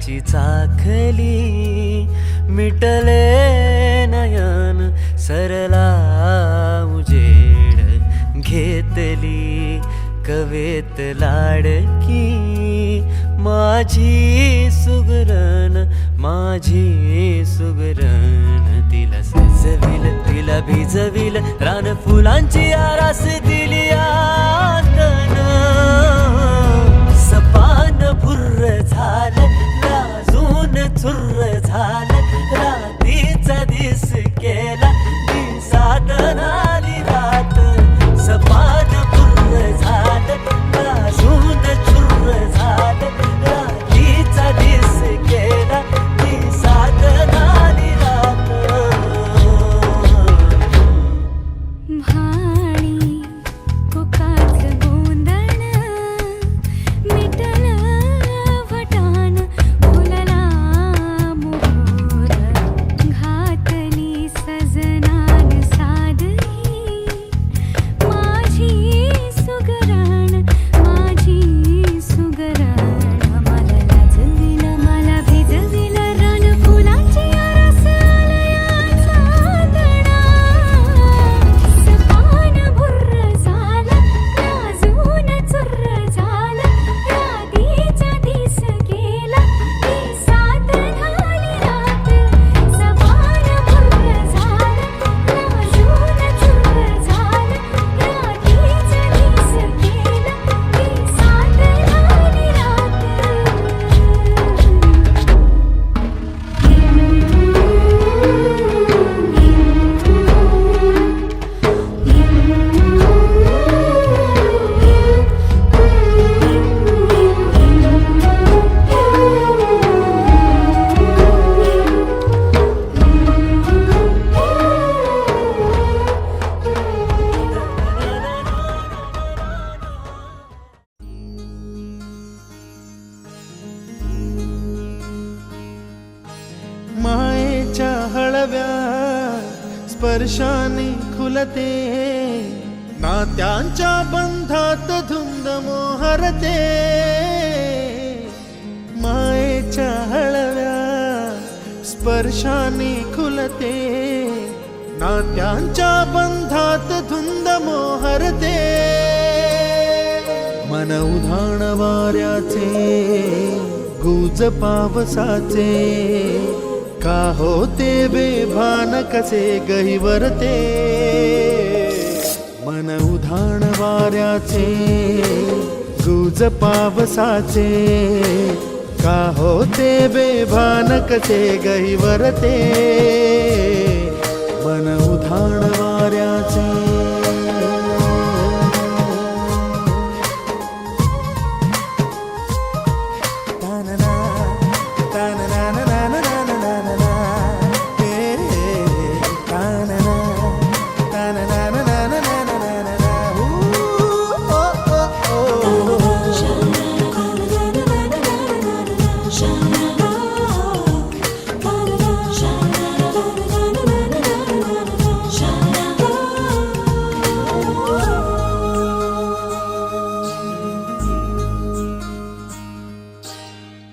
काळजाची चाखली, मिटले नयन सरला उजेड घेतली, कवेत लाडकी माझी सुगरण, माझी सुगरण. तिला सजविल, तिला भिजविल, रान फुलांची आरास दिली आतन. सपान भुर्र झालं, लाजून चुर्र झालं, रात्रीचा दिस केला, दिसात आली रात. सपान भुर्र झालं, लाजून चुर्र झालं, रात्रीचा दिस केला, दिसात आली रात. भाणी कोकाच गोंधण मिटलं वटान, फुलला मोहोर घातली सजनान सादरी, माझी सुगरण, माझी सुगरण. मला लाजविल, मला भिजविल, रान फुलांची आरास आलया चांदणा. सपान भुर्र झालं, लाजून चुर्र झालं, रात्रीचा दिस केला, दिसात झाली रात. सपान भुर्र झालं, लाजून चुर्र झालं, रात्रीचा दिस केला, दिसात झाली रात. मायेच्या हळव्या स्पर्शाने खुलते, नात्यांच्या बंधात धुंद मोहरते. मायेच्या हळव्या स्पर्शाने खुलते, नात्यांच्या बंधात धुंद मोहरते. मन उधाण वाऱ्याचे, गुज पावसाचे, का होते बेभान कसे गहिवरते. मन उधाण वाऱ्याचे, गुज पावसाचे, का होते बेभान कसे गहिवरते. मन उधाण वाऱ्याचे.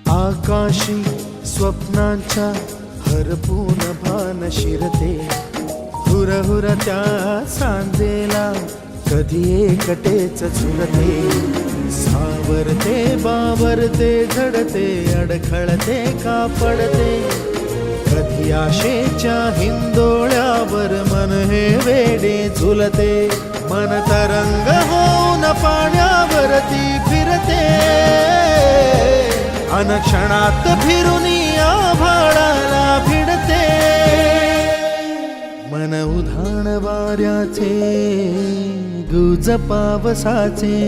आकाशी स्वप्नांच्या हरपून भान शिरते, हुरहुर त्या सांजेला कधी एकटेच झुरते. सावरते बावरते झडते, अडखळते का पडते, कधी आशेच्या हिंदोळ्यावर मन हे वेडे झुलते. मन तरंग होऊन पाण्यावरती फिरते, अनक्षणात फिरुनी आभाळाला भिडते. मन उधाण वाऱ्याचे, गुज पावसाचे,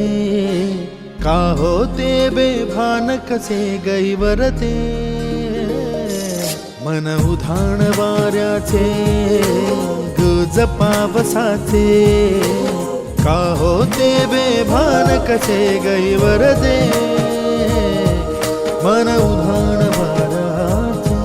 का होते बेभान कसे गहिवरते. मन उधाण वाऱ्याचे, गुज पावसाचे, का होते बेभान कसे गहिवरते. मन उधाण वाऱ्याचे.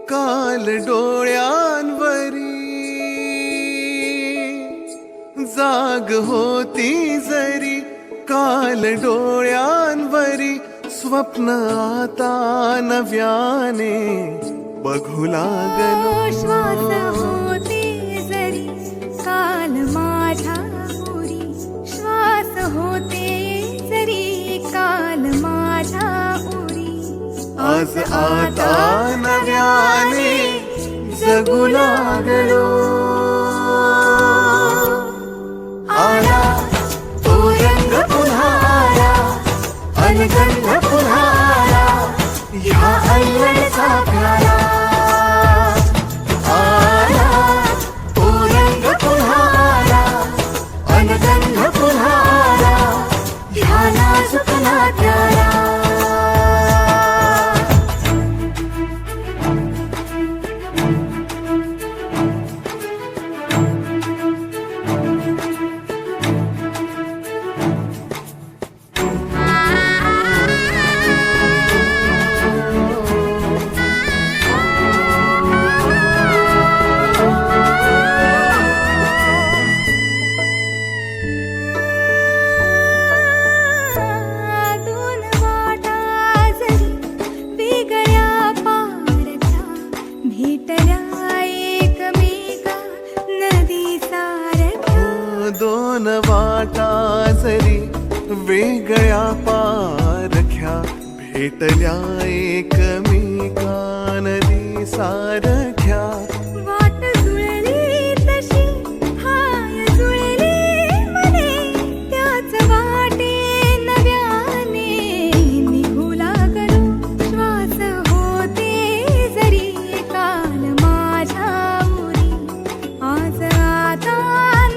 काल डोळ्यांवरी जाग होती जरी, काल डोळ्यांवरी स्वप्न आता नव्याने बघू लागलो. श्वास होते जरी काल माझ्या उरी, श्वास होते जरी काल माझ्या उरी, आज आता नव्याने जगू लागलो. आला तो रंग पुन्हा आला, अनगंध पुन्हा आला, ह्या अल्लडचा प्याला. आला तो रंग पुन्हा आला, अनगंध पुन्हा आला, ह्या नाजूक नात्याला. दोन वाटा जरी वेगळ्या पारख्या, भेटल्या एकमेका नदी सारख्या. वाट जुळली तशी हाय जुळली मने, त्याच वाटे नव्याने निघू लागलो. श्वास होते जरी काल माझ्या उरी, आज आता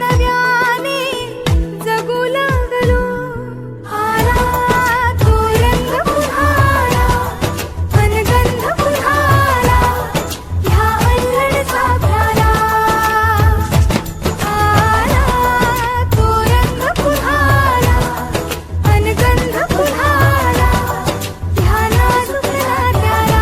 नव्याने जगू लागलो. आला तो रंग पुन्हा आला, अनगंध पुन्हा आला, ह्या अल्लडचा प्याला. आला तो रंग पुन्हा आला, अनगंध पुन्हा आला, ह्या नाजूक नात्याला.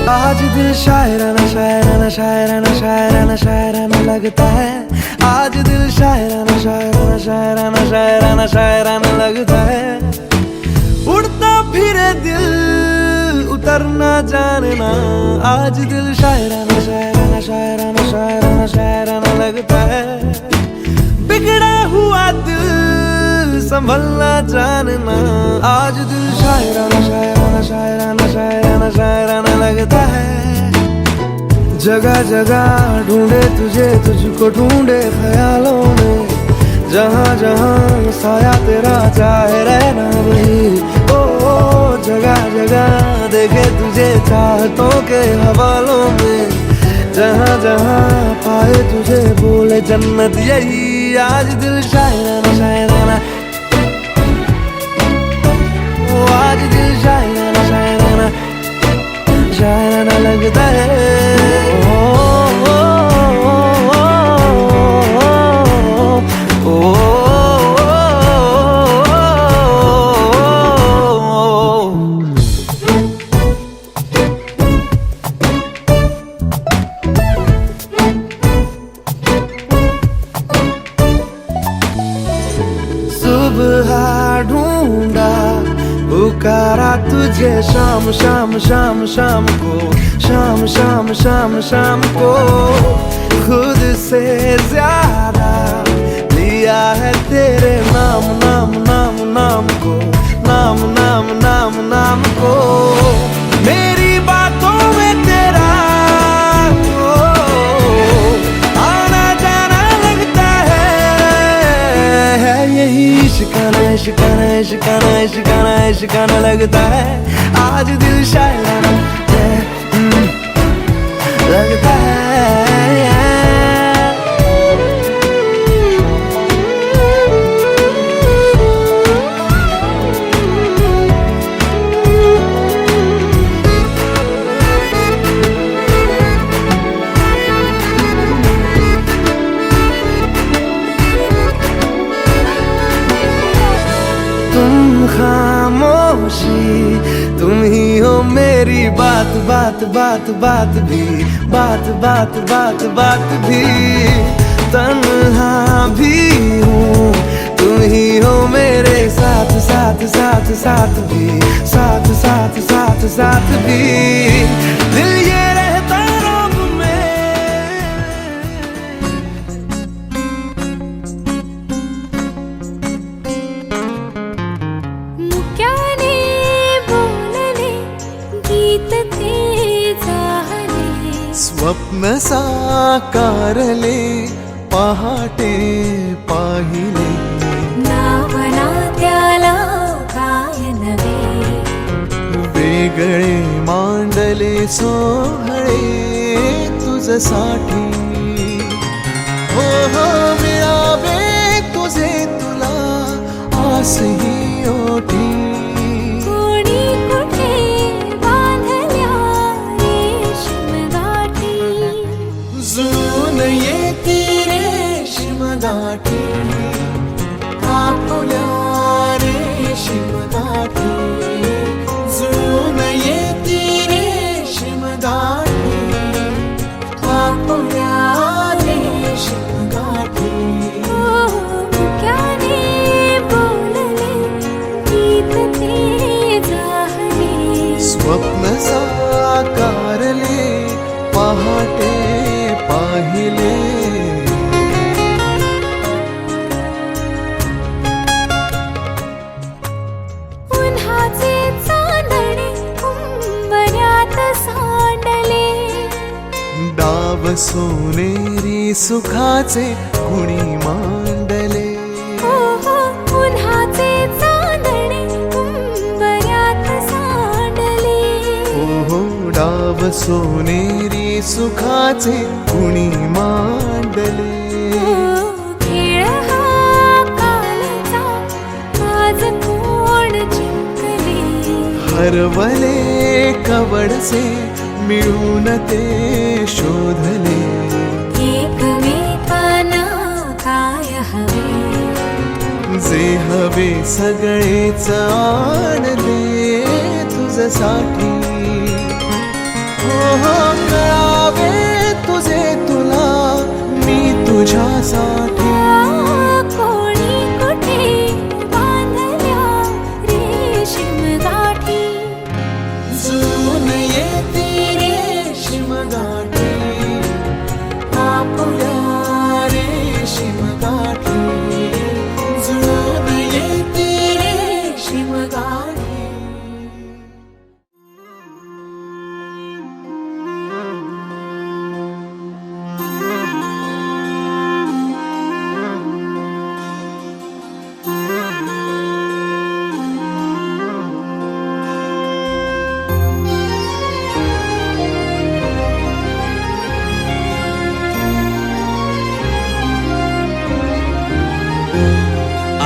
आज दिल शायराना शायराना शायराना शायराना शायराना लगता है. आज दिल शायराना शायराना शायराना शायराना शायराना लगता है. उड़ता फिरे दिल उतरना जानना, आज दिल शायराना शायराना शायराना शायराना शायराना लगता है. बिगड़ा हुआ दिल संभलना जानना, आज दिल शायराना शायराना शायराना शायराना शायराना लगता है. जगह जगह ढूंढे तुझे, तुझको ढूंढे ख्यालों में, जहाँ जहाँ साया तेरा चाहे रहना वही. ओ जगह जगह देखे तुझे चाहतों के हवालों में, जहाँ जहाँ पाए तुझे बोले जन्नत यही. आज दिल शायराना शायराना, ओ आज दिल शायराना शायराना शायराना लगता है. सुबह ढूंढा पुकारा तुझे शाम शाम शाम शाम को, शाम शाम शाम शाम को. खुद से ज्यादा दिया है तेरे नाम नाम नाम नाम को, नाम नाम नाम नाम को। मेरी बातों में तेरा आना जाना लगता है यही इश्काना इश्काना इश्काना इश्काना इश्काना लगता है। आज दिल शायराना लगता है। तुम खामोशी तुम ही हो मेरी बात बात बात बात भी, बात बात बात बात भी। तन्हा भी हूँ तुम ही हो मेरे साथ साथ साथ साथ भी, साथ साथ साथ साथ भी। दिल ये रहता रब में। मुक्याने बोलले गीत ते झाले, स्वप्न साकारले पहाटे पाहिले। नावना त्याला काय नवे, वेगळे मांडले सोहळे तुझसाठी। हो हो मिळावे तुझे तुला आसही ओठी। कोणी कुठे बांधल्या रेशीम गाठी, जुळून येती रेशीम गाठी, आपुल्या रेशीम गाठी। जुळून येती रेशीम गाठी, आपुल्या रेशीम गाठी। मुक्याने बोलले गीत ते झाले, स्वप्न साकारले पहाटे पाहिले। उन्हाचे चांदणे उंबऱ्यात सांडले, डाव सोनेरी सुखाचे कुणी मांडले। हो हो उन्हाचे चांदणे उंबऱ्यात सांडले। हो डाव सोनेरी सुखाचे कुणी मांडले। खेळ हा कालचा आज कोण जिंकले, हरवले कवडसे मिळून ते शोधले। एकमेकांना काय हवे, जे हवे सगळेच आणले तुझ्यासाठी। हो हो कळावे तुझे तुला मी तुझ्यासाठी। कोणी कुठे बांधल्या रेशीम गाठी, जुळून येती रेशीम गाठी, आपुल्या रेशीम गाठी। जुळून येती रेशीम गाठी।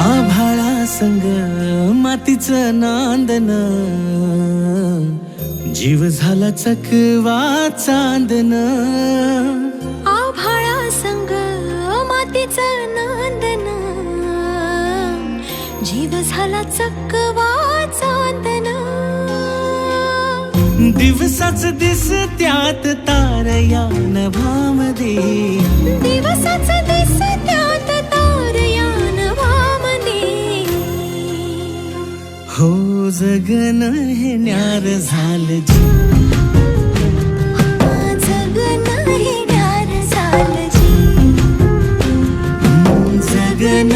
आभाळा संग मातीचं नांदन, जीव झाला चकवा चांदन। आभाळा संग मातीचं नांदन, जीव झाला चकवा चांदन। दिवसाच दिस त्यात तारया नभामध्ये, दिवसाच दिस त्यात तारया नभामध्ये। हो जगन हे न्यार झालं जी, जगन हे न्यार झालं जी, जगन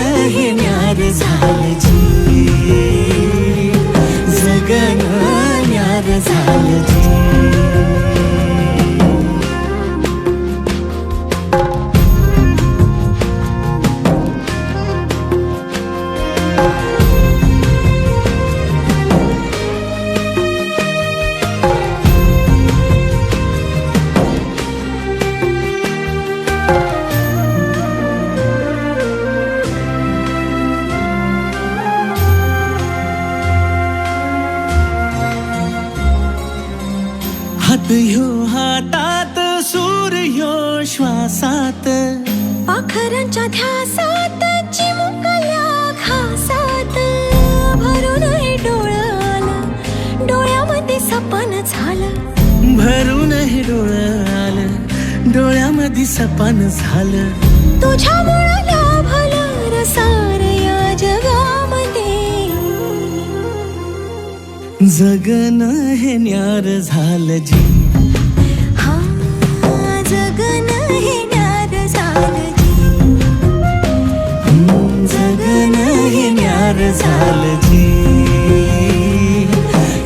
घासात, पाखरांच्या ध्यासात चिमुकल्या घासात भरून हे डोळं आलं, डोळ्यामध्ये सपन झालं. भरून हे डोळं आलं, डोळ्यामध्ये सपन झालं. तुझ्यामुळं लाभलं रसार या जगामध्ये. जगणं हे न्यार झालं जी, हा जगणं हे न्यार झालं जी. जगणं हे न्यार झालं जी,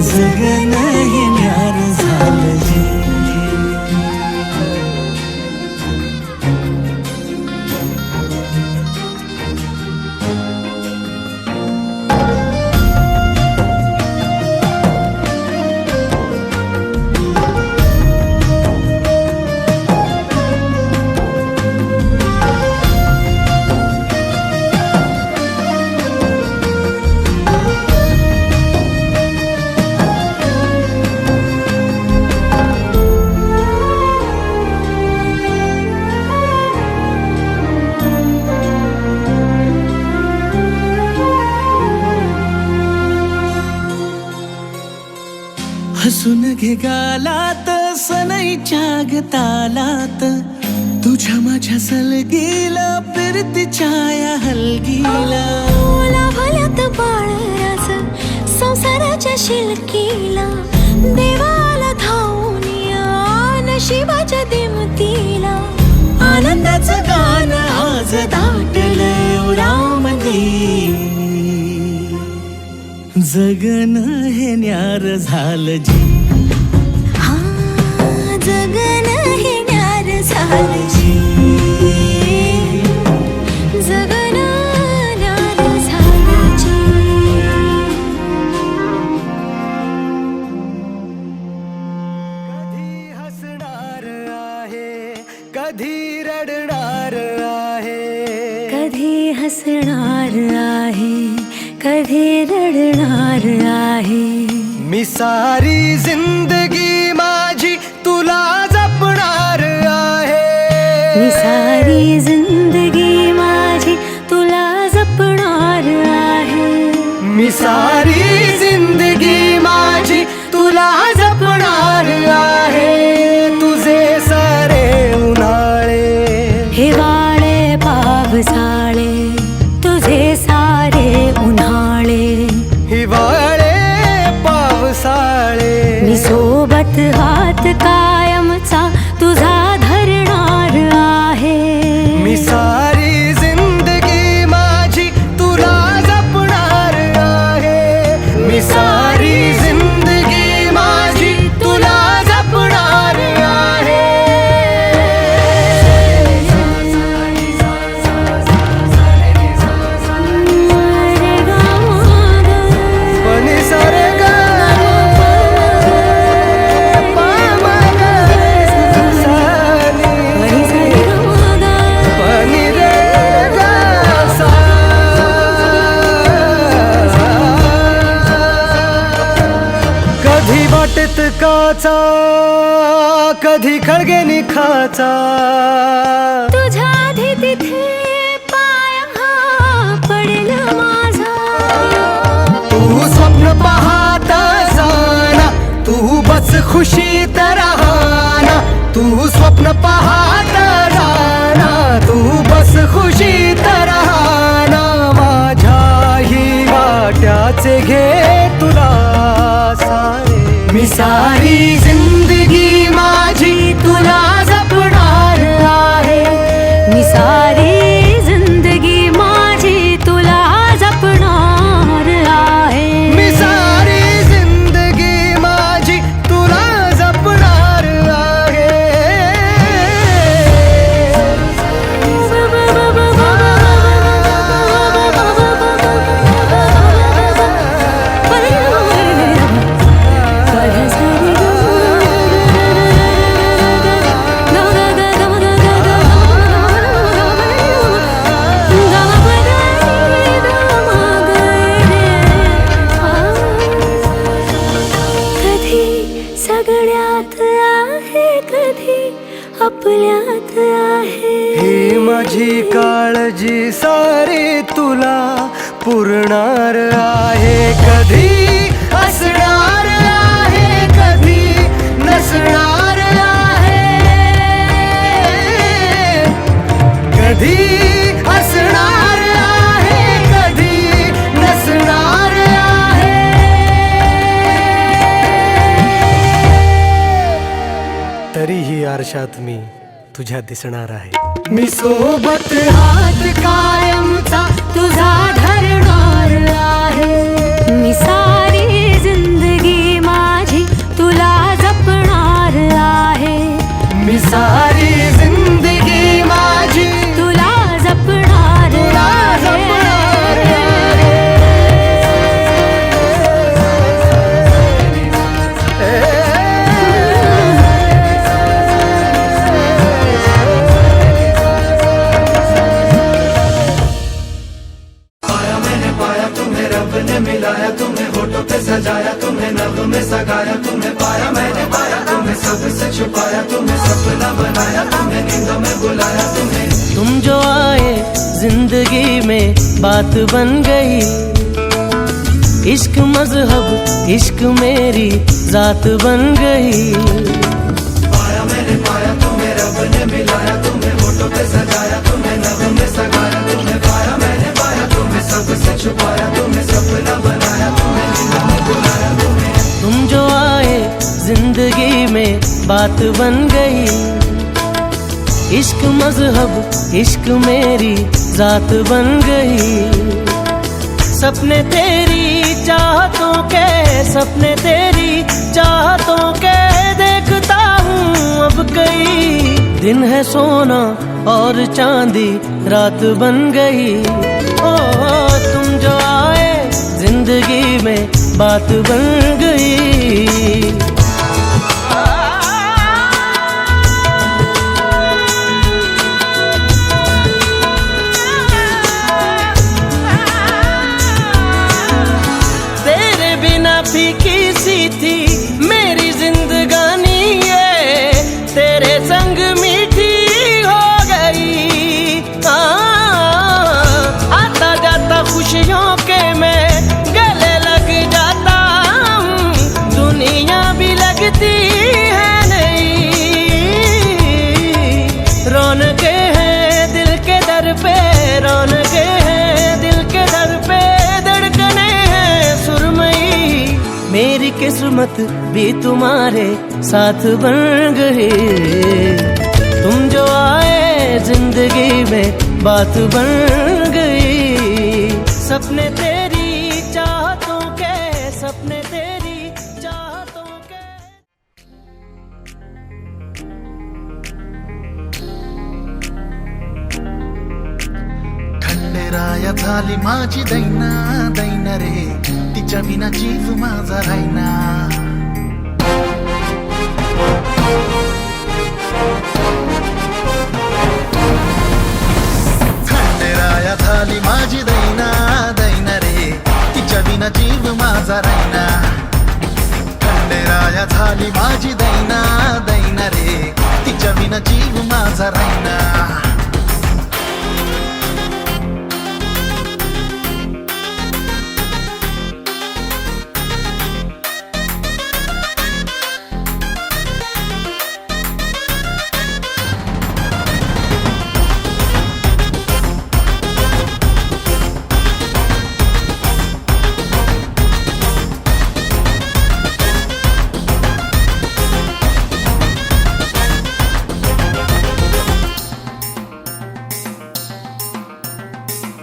जगणं हे न्यार झालं जी. हसून घे गालात सनईच्या गतालात, तुझ्या माझ्या सलगीला फिरतीच्या या हलगीला. लाभल्यात बाळरास संसाराच्या शिलकीला, देवाला धावून या नशिबाच्या दिमतीला. आनंदाचं गाणं आज दाटलं उरामध्ये. जगणं हे न्यार झालं जी, हा जगणं हे न्यार झालं जी. जगणं न्यार झालं जी. कधी हसणार आहे, कधी रडणार आहे. कधी हसणार आहे, कधी रडणार आहे. मी सारी जिंदगी माझी तुला जपणार आहे. मी सारी जिंदगी माझी तुला जपणार आहे. मी सारी जिंदगी माझी तुला जपणार आहे. तुझे सारे उन्हाळे, हिवाळे पावसाळे, तुझे सारे उन्हाळे, हिवाळे पावसाळे. मी सोबत हात कायमचा तुझा धरणार आहे. मी सारी जिंदगी माझी तुला जपणार आहे. मी सारी जिंदगी माझी तुला जपणार आहे. पनी सारे गा पा मा गा सानी पनी रे गा सा. कधी वाटेत काचा, कधी खळगे निखाचा. तुझ्या आधी तिथे पाय हा पडेल माझा. तू स्वप्न पाहत जाना, तू बस खुशीत राहना. तू स्वप्न पाहत जाना, तू बस खुशीत राहना. माझ्याही वाट्याचे घे तुला सारे. मी सारी जिंदगी माझी तुला जपणार आहे. मी सारी जिंदगी माझी तुला जपणार आहे. मी सारी जिंदगी माझी तुला जपणार आहे. माझी काळजी सारी तुला पुरणार आहे. कधी असणार आहे, कधी नसणार आहे. कधी असणार आहे, कधी नसणार आहे. तरीही आरशात मी तुझ्या दिसणार आहे. मी सोबत हात कायमचा तुझा धरणार आहे. मी सारी जिंदगी माझी तुला जपणार आहे. मी सारी जिंदगी माझी तुला जपणार मिलाया तुम्हें होठों पे सजाया तुम्हें नभ में सगाया तुम्हें पाया मैंने पाया तुम्हें सबसे छुपाया तुम्हें सपना बनाया तुम्हें नींदों में बुलाया तुम्हें. तुम जो आए जिंदगी में बात बन गई. इश्क मजहब इश्क मेरी जात बन गई. पाया मैंने पाया तुम्हें रब ने मिलाया तुम्हें होठों पे सजाया तुम्हें नभ में सगाया तुम्हें पाया मैंने पाया तुम्हें सबसे छुपाया तुम्हें सपना बनाया तुम्हें नींदों में बुलाया तुम्हें. तुम जो आए जिंदगी में बात बन गई. इश्क मजहब इश्क मेरी जात बन गई. सपने तेरी चाहतों के सपने तेरी चाहतों के देखता हूँ अब कई. दिन है सोना और चांदी रात बन गई. ओ तुम जो आए जिंदगी में बात बन गई. तेरे बिना फीकी सी थी मेरी जिंदगानी ये तेरे संग मीठी हो गई. आता जाता खुशियों के मैं गले लग जाता हूँ. दुनिया भी लगती है नहीं. रौनके हैं दिल के दर पे रौनके हैं दिल के दर पे धड़कने हैं सुरमई. मेरी किस्मत भी तुम्हारे साथ बन गई. तुम जो आए जिंदगी में बात बन गई. सपने तेरी चाहतों के सपने तेरी चाहतों के. खंडेराया झाली माझी दैना दैना रे तिच्या विना जीव माझा राहिना. खंडेराया झाली माझी दैना दैना रे तिच्या विना जीव माझा राहिना. खंडेराया झाली माझी दैना दैना रे तिच्या विना जीव माझा राहिना.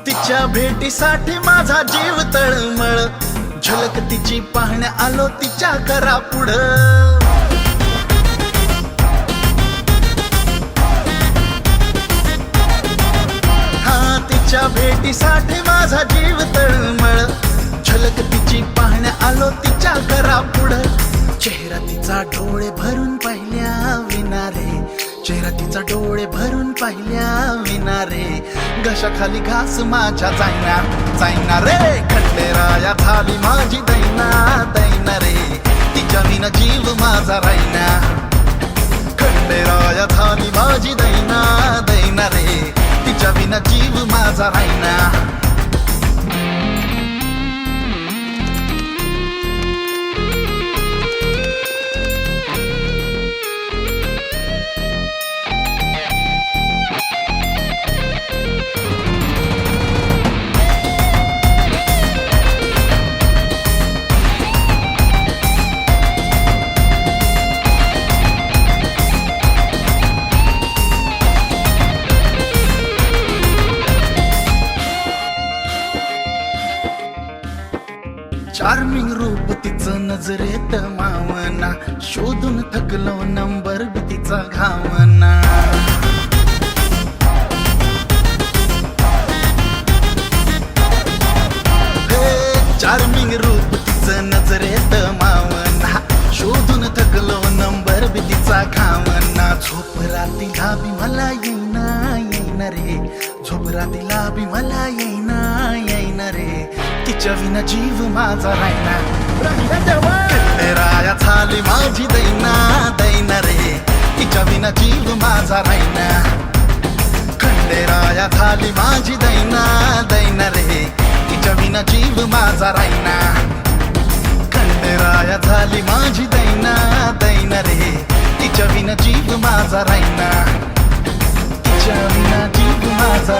तिच्या भेटीसाठी माझा जीव तळमळ. झलक तिची पाहण्या आलो तिच्या करा पुढं. हा तिच्या भेटीसाठी माझा जीव तळमळ. झलक तिची पाहण्या आलो तिच्या करा पुढं. चेहरा तिचा डोळे भरून पाहिल्या विना रे चेहरा तिचा डोळे भरून पाहिल्या विना रे. घशाखाली घास माझ्या जायना जायना रे. खंडेराया झाली माझी दैना दैना रे तिच्या विना जीव माझा राहिना. खंडेराया झाली माझी दैना दैना रे तिच्या विना जीव माझा राहीना. चार्मिंग रूप तिचं नजरेत मावना, शोधून थकलो नंबर बी तिचा घावना. चार्मिंग रूप तिचं नजरेत मावना, शोधून थकलो नंबर बी तिचा घावना. झोप रातीला बी मला येईना येईना रे, झोप रातीला बी मला येईना येईना रे. तिच्या विना जीव माझा राहीना. खंडेराया झाली माझी दैना दैना रे, तिच्या विना जीव माझा राहीना. खंडेराया झाली माझी दैना दैना रे, तिच्या विना जीव माझा राहीना. खंडेराया झाली माझी दैना दैना रे, तिच्या विना जीव माझा राहीना. तिच्या विना जीव माझा